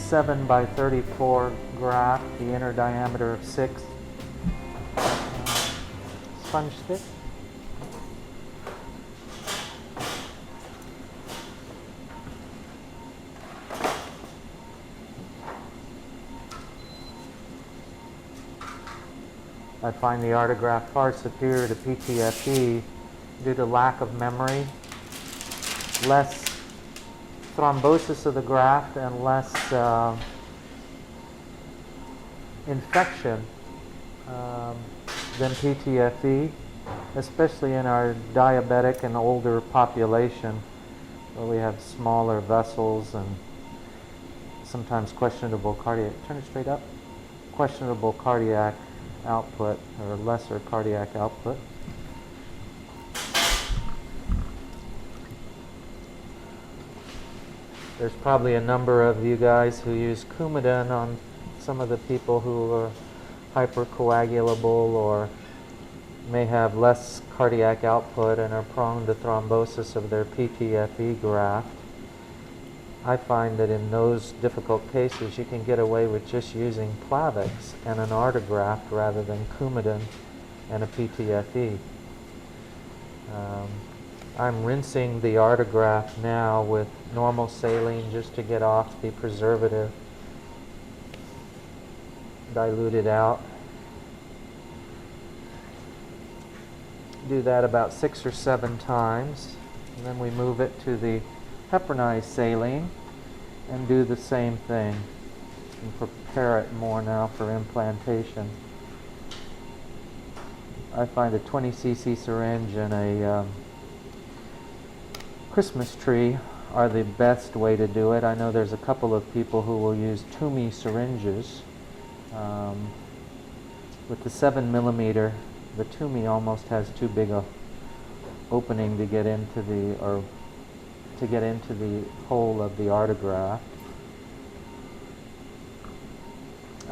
7 by 34 graft, the inner diameter of 6. Sponge stick. I find the Artegraft far superior to PTFE due to lack of memory, less thrombosis of the graft, and less infection than PTFE, especially in our diabetic and older population where we have smaller vessels and sometimes questionable cardiac, turn it straight up, questionable cardiac output or lesser cardiac output. There's probably a number of you guys who use Coumadin on some of the people who are hypercoagulable or may have less cardiac output and are prone to thrombosis of their PTFE graft. I find that in those difficult cases you can get away with just using Plavix and an Artegraft rather than Coumadin and a PTFE. I'm rinsing the Artegraft now with normal saline just to get off the preservative, dilute it out. Do that about 6 or 7 times, and then we move it to the heparinized saline and do the same thing and prepare it more now for implantation. I find a 20 cc syringe and a Christmas tree are the best way to do it. I know there's a couple of people who will use Toomey syringes. With the 7 millimeter, the Toomey almost has too big a opening to get into the hole of the Artegraft.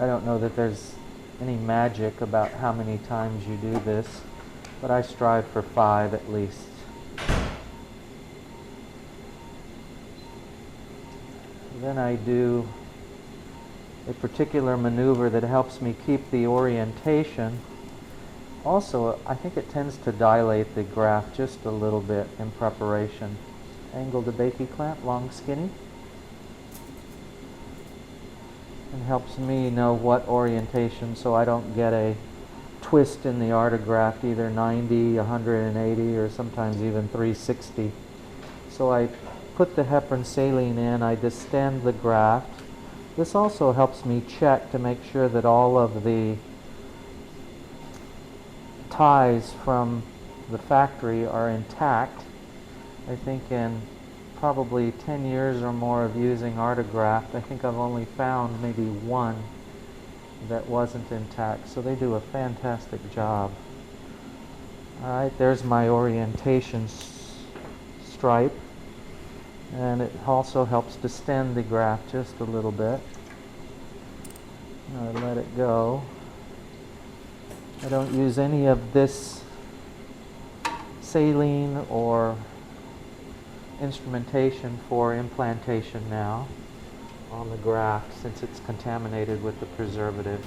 I don't know that there's any magic about how many times you do this, but I strive for 5 at least. Then I do a particular maneuver that helps me keep the orientation. Also, I think it tends to dilate the graft just a little bit in preparation. Angle the Bakey clamp, long skinny. And helps me know what orientation so I don't get a twist in the Artegraft, either 90, 180, or sometimes even 360. So I put the heparin saline in, I distend the graft. This also helps me check to make sure that all of the ties from the factory are intact. I think in probably 10 years or more of using Artegraft, I think I've only found maybe one that wasn't intact. So they do a fantastic job. Alright, there's my orientation stripe. And it also helps distend the graft just a little bit. I let it go. I don't use any of this saline or instrumentation for implantation now on the graft since it's contaminated with the preservative.